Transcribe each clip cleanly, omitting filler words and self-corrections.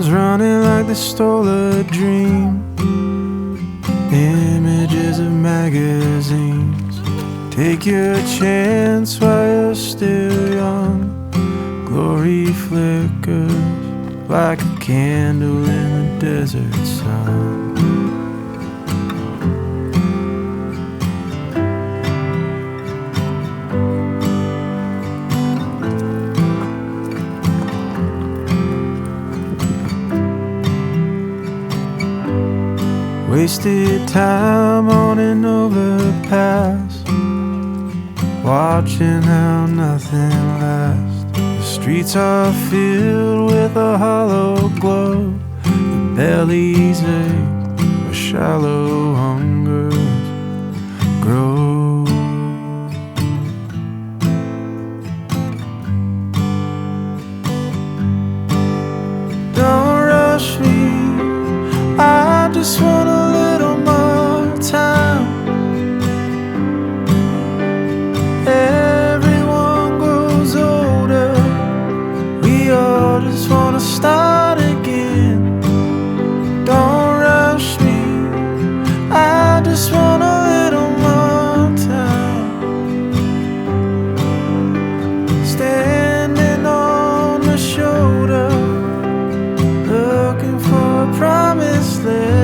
Someone's running like they stole a dream. Images of magazines. Take your chance while you're still young. Glory flickers like a candle in the desert sun. Wasted time on an overpass, watching how nothing lasts. The streets are filled with a hollow glow. The bellies ache where shallow hungers grow. Don't rush me, I just want a little more time. Everyone grows older, we all just wanna start again. Don't rush me, I just want a little more time. Standing on the shoulder, looking for a promised land.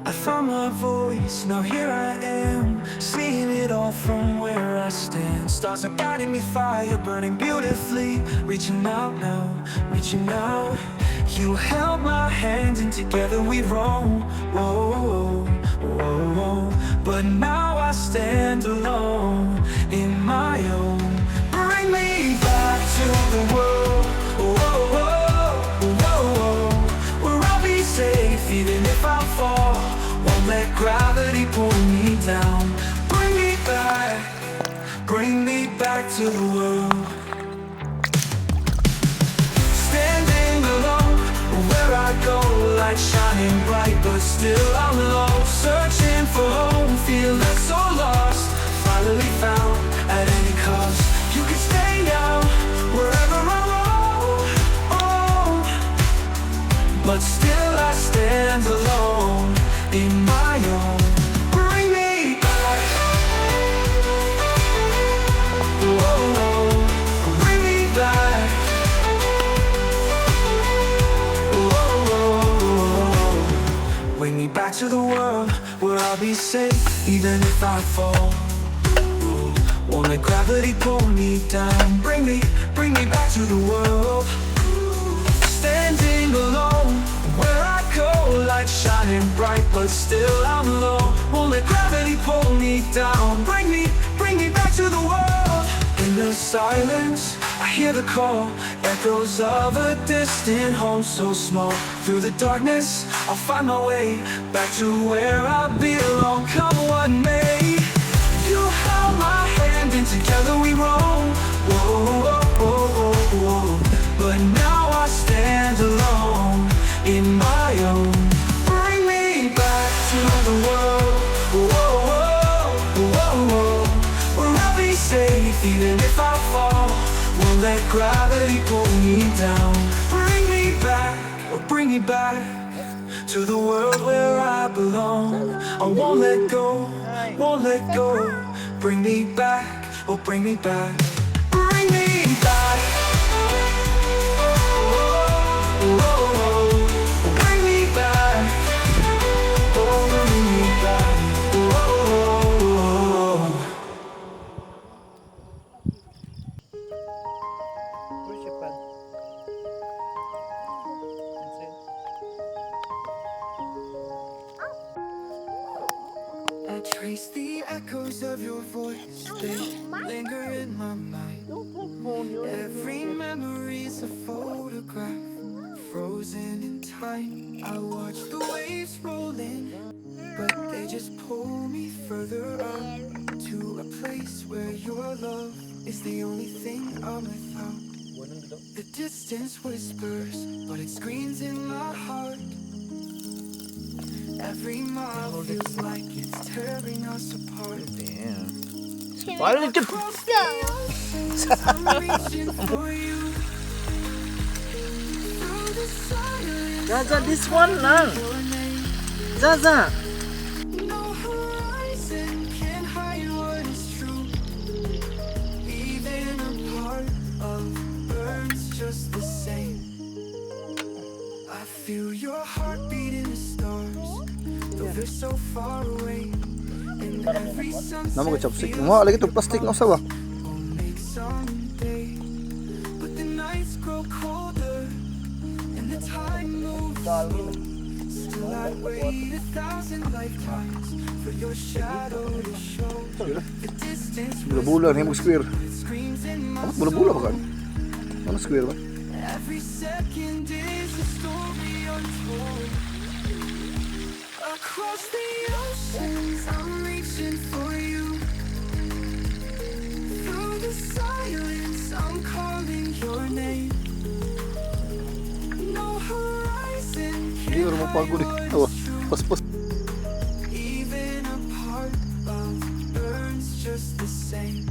I found my voice, now here I am, seeing it all from where I stand. Stars are guiding me, fire burning beautifully, reaching out now, reaching out. You held my hand and together we roam. Whoa, whoa, whoa. But now I stand alone in my own. Bring me back to the world. Whoa, whoa, whoa, whoa. Where I'll be safe even if I fall. Won't let gravity pull me down. Bring me back to the world. Standing alone, where I go, light shining bright, but still I'm low. Searching for home, feeling so lost. Finally found at any cost. You can stay now, wherever I roam. bring me back to the world where I'll be safe, even if I fall. Won't let gravity pull me down. Bring me back to the world. Standing alone, where I go, light shining bright, but still I'm low. Won't let gravity pull me down. Bring me back to the world. In the silence, I hear the call, echoes of a distant home so small. Through the darkness, I'll find my way back to where I belong. Come what may, you held my hand and together we roam. Whoa, whoa, whoa, whoa, whoa. But now I stand alone in my own. Bring me back to the world. Whoa, whoa, whoa, whoa. Where I'll be safe even if I fall. Won't let gravity pull me down. Bring me back to the world where I belong. I won't let go, won't let go. Bring me back, oh bring me back. Bring me back. Oh, bring me back. Oh, bring me back. Oh. I trace the echoes of your voice, they linger in my mind. Every memory's a photograph, frozen in time. I watch the waves roll in, but they just pull me further up to a place where your love is the only thing I'm without. The distance whispers, but it screams in my heart. Every mile feels like it's tearing us apart. Why did you I'm reaching for you. Through the silence, Zaza, this one lang. your name. Zaza. No horizon can hide what is true. Even a part of burns just the same. I feel your heartbeat in the stars, though they're so far away. And every sunset Nama ko chopstick. feels Mo lagi to plastic no sa ba? we'll make someday. But the nights grow colder and the time moves slow. Still I'd wait 1,000 lifetimes for your shadow to show. The distance Bula-bula ni mo square. it screams in my Amat bula-bula ba kan? Ano square ba? every second is a story untold. Across the oceans, I'm reaching for you. Through the silence, I'm calling your name. No horizon Hindi can ro mo hide pagod. what is true. Pas-pas. Even a part of burns just the same.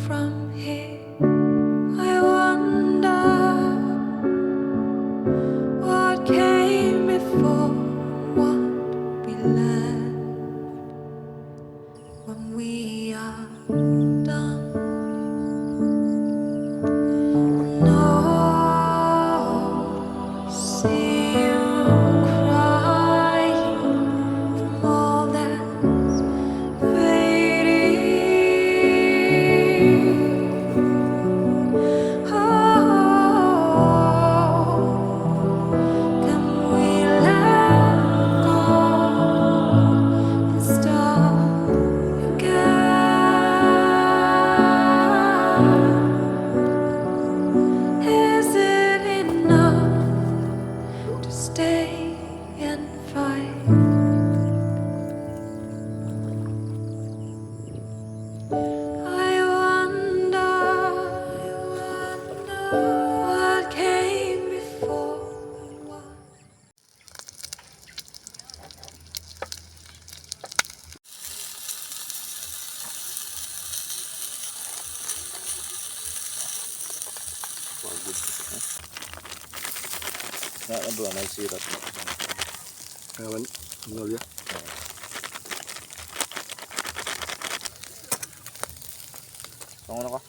from here. I wonder what came before, what we left when we are done. No, see you crying from all that's fading. Oh, can we let go and start again? Is it enough to stay and fight? I wonder what came before. Ano ba, may syrup na. Ngayon, magnolia. Panguno ka?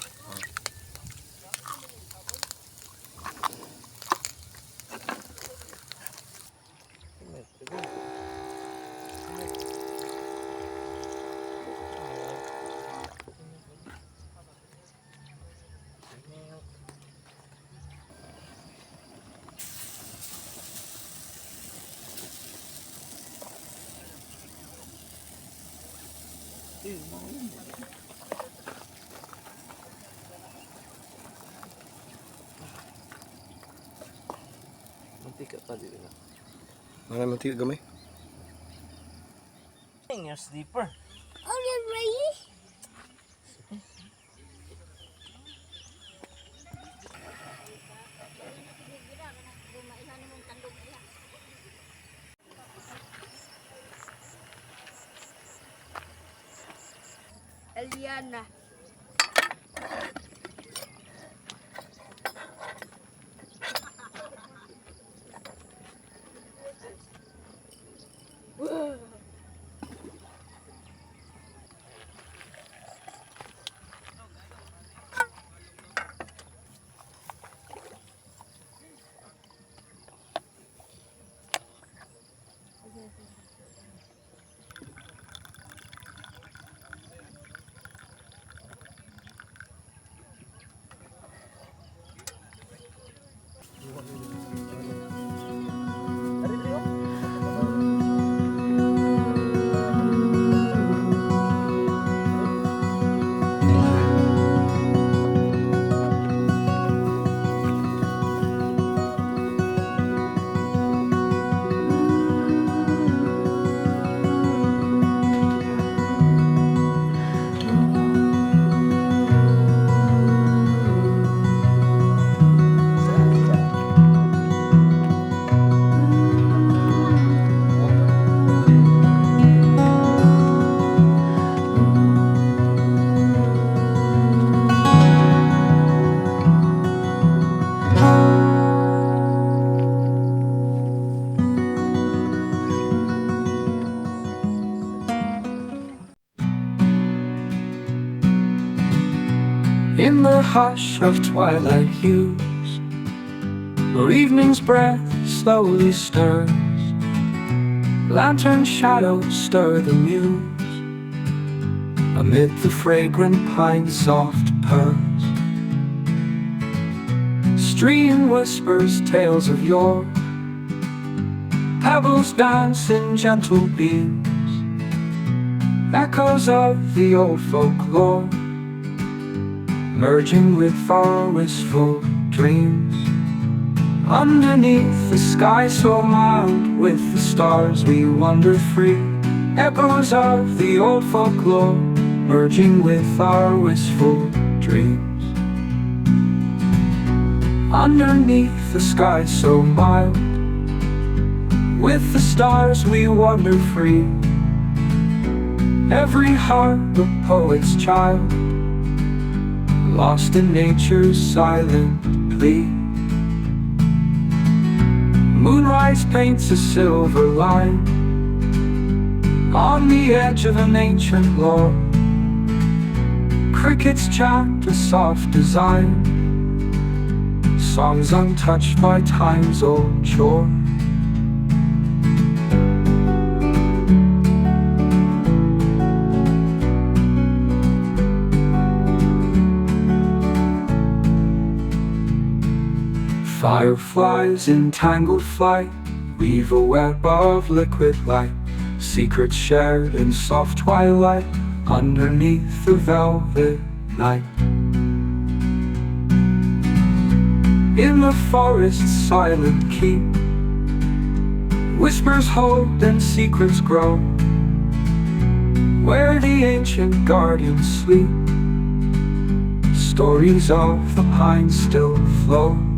Mantika pa dito na. Maraming mantika gamay. Your sleeper. Oh, you're ready? Eliana. In the hush of twilight hues, where evening's breath slowly stirs, lantern shadows stir the muse. Amid the fragrant pine's soft purrs, stream whispers tales of yore, pebbles dance in gentle beams, echoes of the old folklore, merging with our wistful dreams. Underneath the sky so mild, with the stars we wander free, echoes of the old folklore, merging with our wistful dreams. Underneath the sky so mild, with the stars we wander free, every heart a poet's child, lost in nature's silent plea. Moonrise paints a silver line on the edge of an ancient lore. Crickets chant a soft design, songs untouched by time's old chore. Fireflies in tangled flight weave a web of liquid light, secrets shared in soft twilight underneath the velvet night. In the forest's silent keep, whispers hold and secrets grow, where the ancient guardians sleep, stories of the pine still flow.